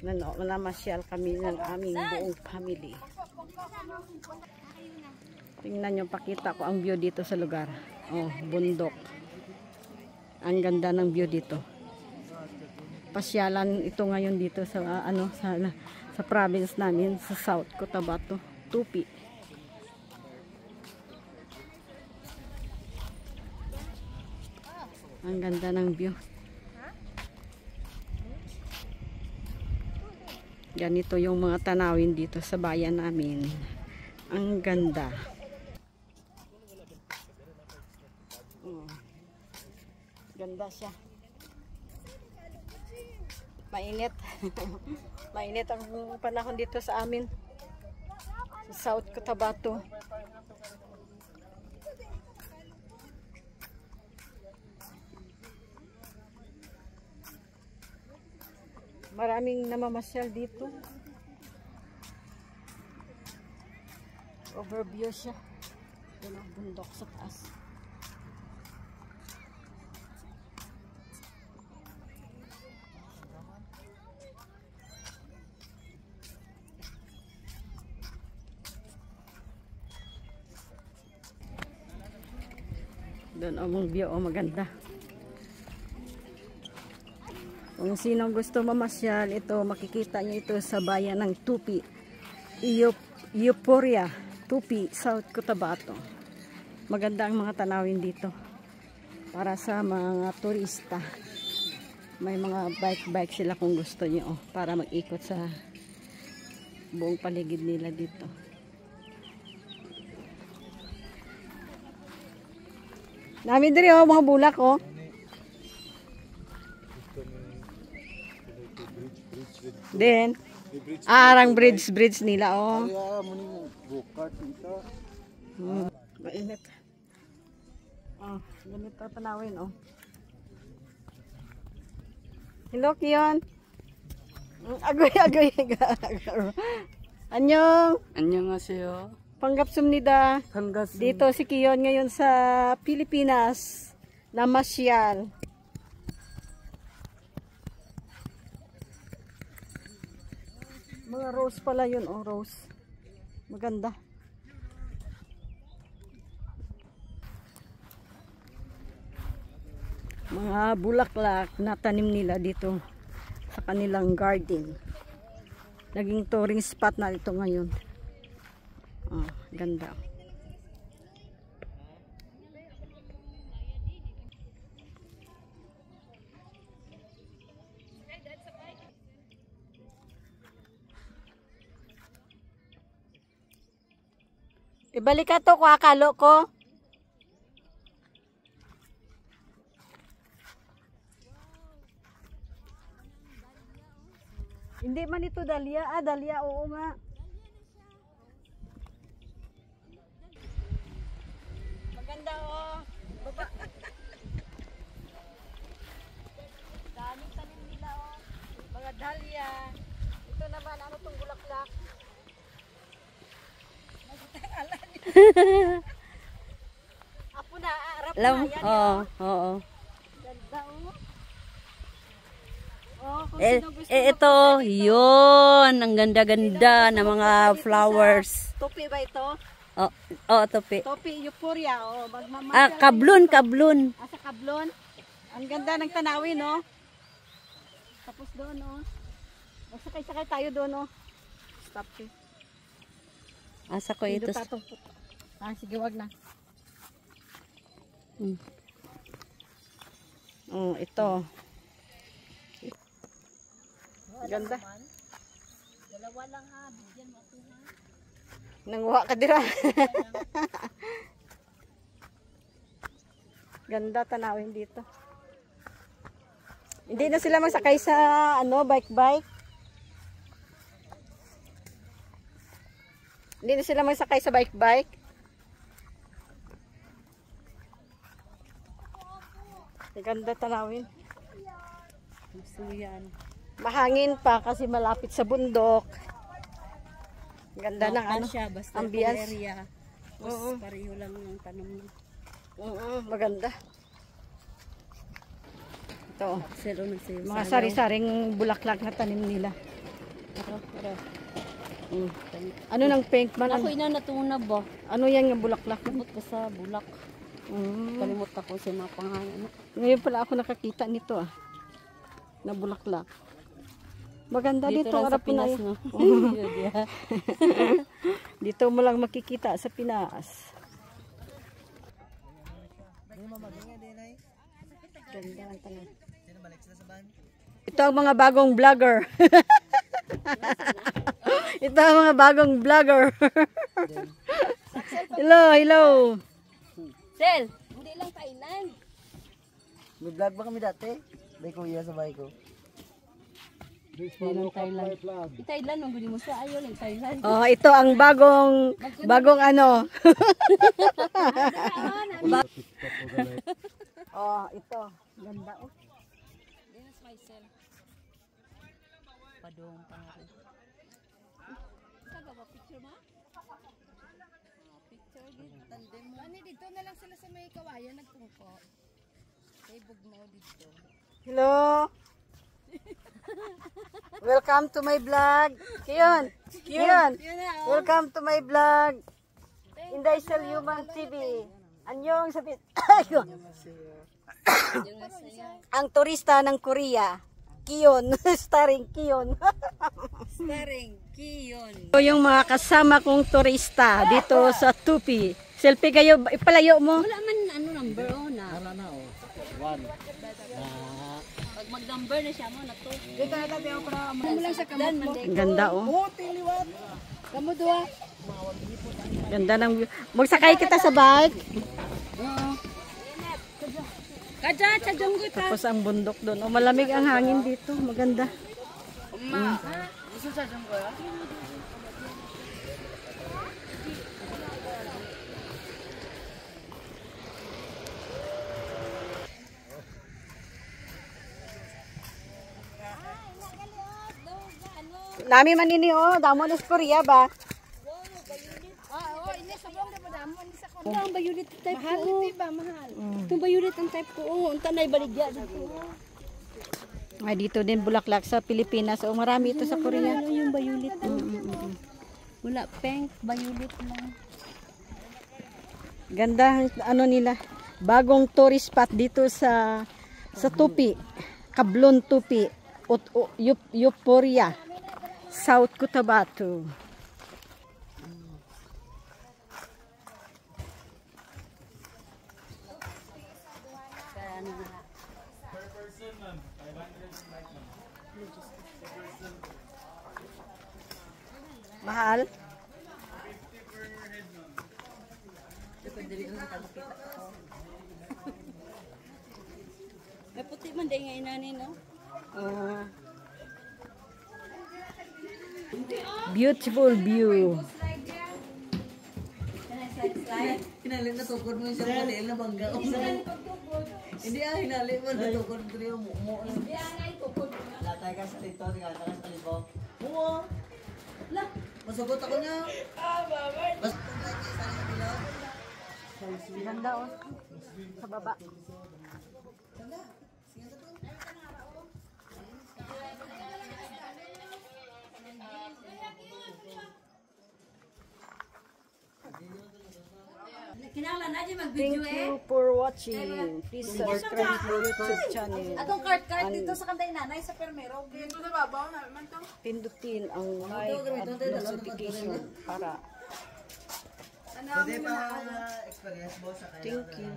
Namasyal kami ng aming buong family. Tingnan nyo, pakita ko ang view dito sa lugar. Oh, bundok. Ang ganda ng view dito. Pasyalan ito ngayon dito sa sa province namin sa South Cotabato, Tupi. Ang ganda ng view. Ganito yung mga tanawin dito sa bayan namin. Ang ganda. Ganda siya. Mainit. Mainit ang panahon dito sa amin. Sa South Cotabato. Maraming namamasyal dito. Overview siya. Yun ang bundok sa taas. Doon ang view, maganda. Kung sinong gusto mamasyal, ito makikita nyo ito sa bayan ng Tupi, Euphoria, Tupi, South Cotabato. Maganda ang mga tanawin dito para sa mga turista. May mga bike sila kung gusto nyo para mag-ikot sa buong paligid nila dito. Namin diri mga bulak Then, arang bridge nila Mainit. Ganito tanawin Hello, Kiyon. Agoy. Annyeong. Annyeonghaseyo. Panggapsumnida. Dito si Kiyon ngayon sa Pilipinas. Namasyal. Mga rose pala yun, rose. Maganda. Mga bulaklak na tanim nila dito sa kanilang garden. Naging touring spot na ito ngayon. Ganda. Ibalik ka to, akalo ko. Hindi man ito dahlia. Dahlia, oo nga. Maganda Baba. Daming tanim nila Mga dahlia. Ito naman, ano tong bulaklak? Apo na, arap na. Oo. Ganda Ito, yun. Ang ganda-ganda ng mga flowers. Tupi ba ito? Tupi. Tupi, Euphoria. Kablon. Sa Kablon. Ang ganda ng tanawin, Tapos doon, Sakay tayo doon, Stop siya. Asa ko ito. Sige, wag na. Ito. Ganda. Dalawa lang bigyan mo ako Nanguha ka dira. Ganda tanawin dito. Hindi na sila magsakay sa bike. Hindi na sila magsakay sa bike. Ganda tanawin. Gusto yan. Mahangin pa kasi malapit sa bundok. Ganda ng basta ambience. Area. Pareho lang ng tanong mo. Maganda. Ito. Mga Mga sari-saring bulaklak na tanim nila. Mm. Ano nang pink man? Ako ina natuna ba? Ano yan nga bulaklak? Kamot ka sa bulak. Kalimot ako sa mga pangalan. Ngayon pala ako nakakita nito na bulaklak. Maganda dito, lang sa harap na Pinas, yun. no? Dito mo lang makikita sa Pinas. Ganda ang tanong. Ito ang mga bagong vlogger. Ito ang mga bagong vlogger. Hello, hello. Sel, hindi lang Thailand. May vlog ba kami dati? May kuya sa bahay ko. Hindi lang Thailand. Thailand, ang guni mo siya. Ayaw lang Thailand. Oh, ito ang bagong ano. Oh, ito. Ganda oh. This is myself. Padong pangalan. Sagawa picture ma? Picture gid tandem mo. Ani dito na lang sila sa may kawayan nagtungko. Kay bugnaw dito. Hello. Welcome to my vlog. Kiyon. Welcome to my vlog. Inday Sel Human TV. Anyong sabi. Ang turista ng Korea. Kiyon. Starring Kiyon. Starring Kiyon. Ito yung mga kasama kong turista dito sa Tupi. Selfie kayo. Ipalayo mo. Wala man ano number oh na. Wala na oh. 1. Pag mag-number na siya mo na to. Dito na tayo para Ano lang sa kamot mo. Ang ganda oh. Oh, tiliwat. Kamu dua. Ganda ng view. Magsakay kita sa bike. Kaja, chajong ko ta. Tapos ang bundok doon. Oh, malamig ang hangin dito. Maganda. Gusto sa jong ko ya? Nami man ini oh. Damo ni Korea ba? Ang bayulit type ko. Mahal ba mahal? Itong bayulit ang type ko. Unta na ibaligya dito. Ay, dito din bulaklak sa Pilipinas. O marami ito sa Korea. Ano yung bayulit? Wala pink, bayulit lang. Ganda ano nila. Bagong tourist spot dito sa Tupi. Kablon Tupi. Euphoria. South Cotabato. Mahal? May puti man din nga inani, no? Beautiful view. Hinali na tukod mo siya model na bangga. Hindi hinali mo na tukod ko yung mo. Hindi ay tukod. Latay ka sa dito, tingala ka sa libo. Oo. La, masugot ako niya. Baba. Basta sa libo. Ganda oh. Sa baba. Kinahanglan na di Thank mag-video you for watching. Please subscribe to YouTube channel. Atong card dito sa kanday nanay sa permero. Dito sa babaw na man to. Pindutin ang like at notification para Pwede pa experience mo sa kanya. thank you.